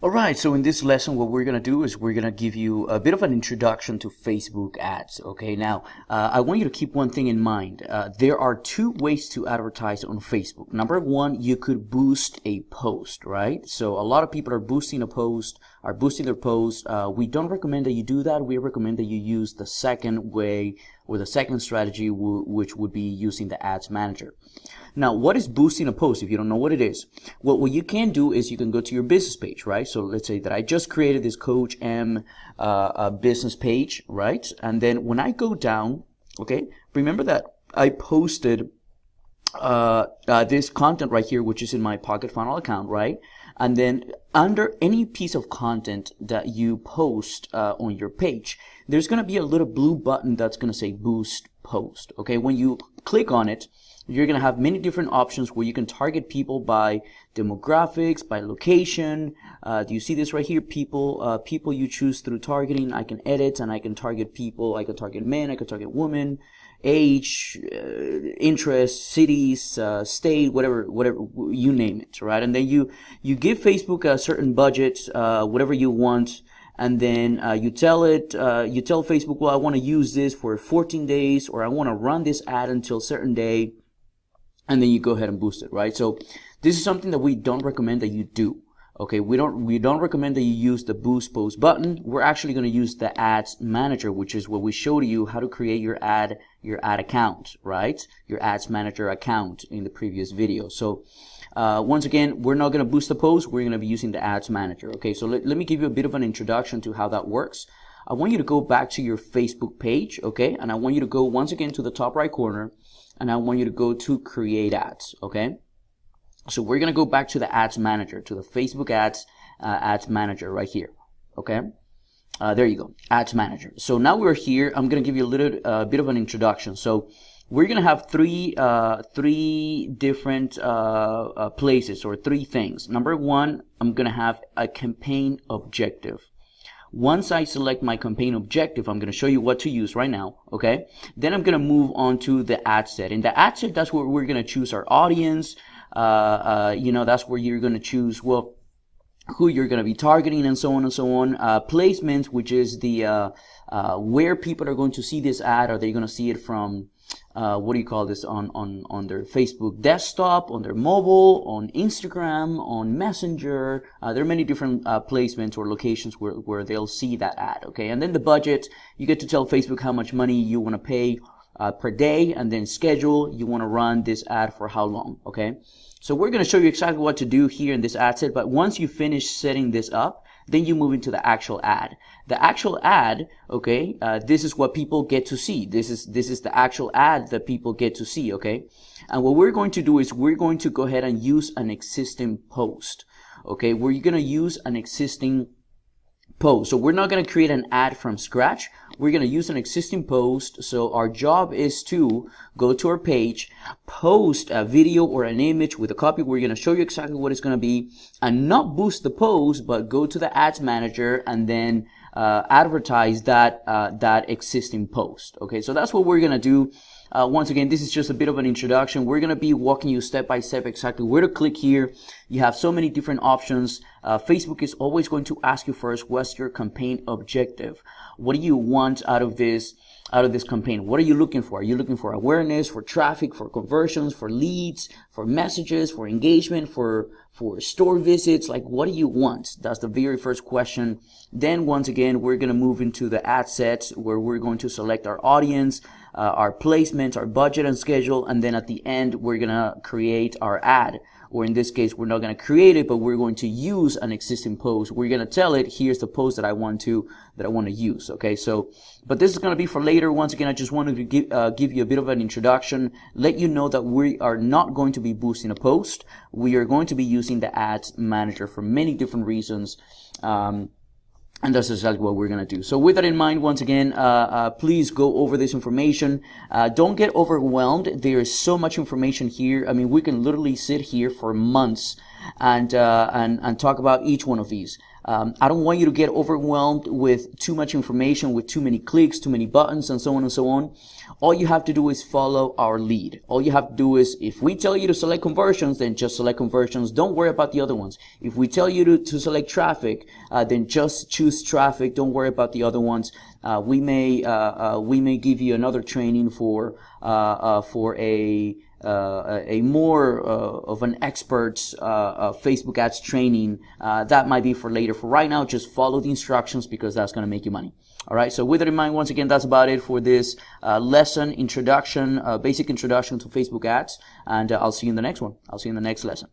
Alright, so in this lesson what we're going to do is we're going to give you a bit of an introduction to Facebook ads. Okay, now I want you to keep one thing in mind. There are two ways to advertise on Facebook. Number one, you could boost a post, right? So a lot of people are boosting their post. We don't recommend that you do that. We recommend that you use the second way or the second strategy, which would be using the ads manager. Now, what is boosting a post if you don't know what it is? Well, what you can do is you can go to your business page, right? So let's say that I just created this Coach M business page, right? And then when I go down, okay, remember that I posted this content right here, which is in my Pocket Funnel account, right? And then under any piece of content that you post on your page, there's going to be a little blue button that's going to say Boost Post. Okay, when you click on it, you're going to have many different options where you can target people by demographics, by location. Do you see this right here? People you choose through targeting. I can edit and I can target people. I can target men. I can target women, age, interests, cities, state, whatever you name it, right? And then you give Facebook a certain budget, whatever you want. And then you tell Facebook, well, I want to use this for 14 days, or I want to run this ad until a certain day. And then you go ahead and boost it, right? So this is something that we don't recommend that you do. Okay, we don't recommend that you use the boost post button. We're actually going to use the ads manager, which is what we showed you how to create your ad account, right? Your ads manager account in the previous video. So once again, we're not going to boost the post. We're going to be using the ads manager. Okay, so let me give you a bit of an introduction to how that works. I want you to go back to your Facebook page, okay? And I want you to go once again to the top right corner, and I want you to go to create ads, okay? So we're going to go back to the ads manager, to the Facebook ads manager right here, okay? There you go, ads manager. So now we're here. I'm going to give you a little bit of an introduction. So we're going to have three different places, or three things. Number one, I'm going to have a campaign objective. Once I select my campaign objective, I'm going to show you what to use right now, okay? Then I'm going to move on to the ad set. In the ad set, that's where we're going to choose our audience. That's where you're going to choose, well, who you're going to be targeting, and so on and so on. Placement, which is the where people are going to see this ad. Are they going to see it from what do you call this, on their Facebook desktop, on their mobile, on Instagram, on Messenger? There are many different placements or locations where they'll see that ad, okay? And then the budget, you get to tell Facebook how much money you want to pay per day, and then schedule, you want to run this ad for how long, okay? So we're going to show you exactly what to do here in this ad set, but once you finish setting this up, then you move into the actual ad. The actual ad, okay, this is what people get to see. This is the actual ad that people get to see, okay? And what we're going to do is we're going to go ahead and use an existing post, okay? We're going to use an existing post. So we're not going to create an ad from scratch. We're going to use an existing post. So our job is to go to our page, post a video or an image with a copy. We're going to show you exactly what it's going to be, and not boost the post, but go to the ads manager and then advertise that existing post. Okay, so that's what we're going to do. Once again, this is just a bit of an introduction. We're going to be walking you step by step exactly where to click here. You have so many different options. Facebook is always going to ask you first, what's your campaign objective? What do you want out of this campaign? What are you looking for? Are you looking for awareness, for traffic, for conversions, for leads, for messages, for engagement, for store visits? Like, what do you want? That's the very first question. Then once again, we're going to move into the ad sets where we're going to select our audience, our placements, our budget and schedule, and then at the end, we're going to create our ad. Or in this case, we're not going to create it, but we're going to use an existing post. We're going to tell it, here's the post that I want to use. Okay, so, but this is going to be for later. Once again, I just wanted to give you a bit of an introduction, let you know that we are not going to be boosting a post. We are going to be using the ads manager for many different reasons. And that's exactly what we're going to do. So with that in mind, once again, please go over this information. Don't get overwhelmed. There is so much information here. I mean, we can literally sit here for months and talk about each one of these. I don't want you to get overwhelmed with too much information, with too many clicks, too many buttons, and so on and so on. All you have to do is follow our lead. All you have to do is, if we tell you to select conversions, then just select conversions. Don't worry about the other ones. If we tell you to select traffic, then just choose traffic. Don't worry about the other ones. We may give you another training for a more of an expert's Facebook ads training. That might be for later. For right now, just follow the instructions, because that's going to make you money. All right, so with that in mind, once again, that's about it for this lesson, introduction, basic introduction to Facebook ads, and I'll see you in the next one. I'll see you in the next lesson.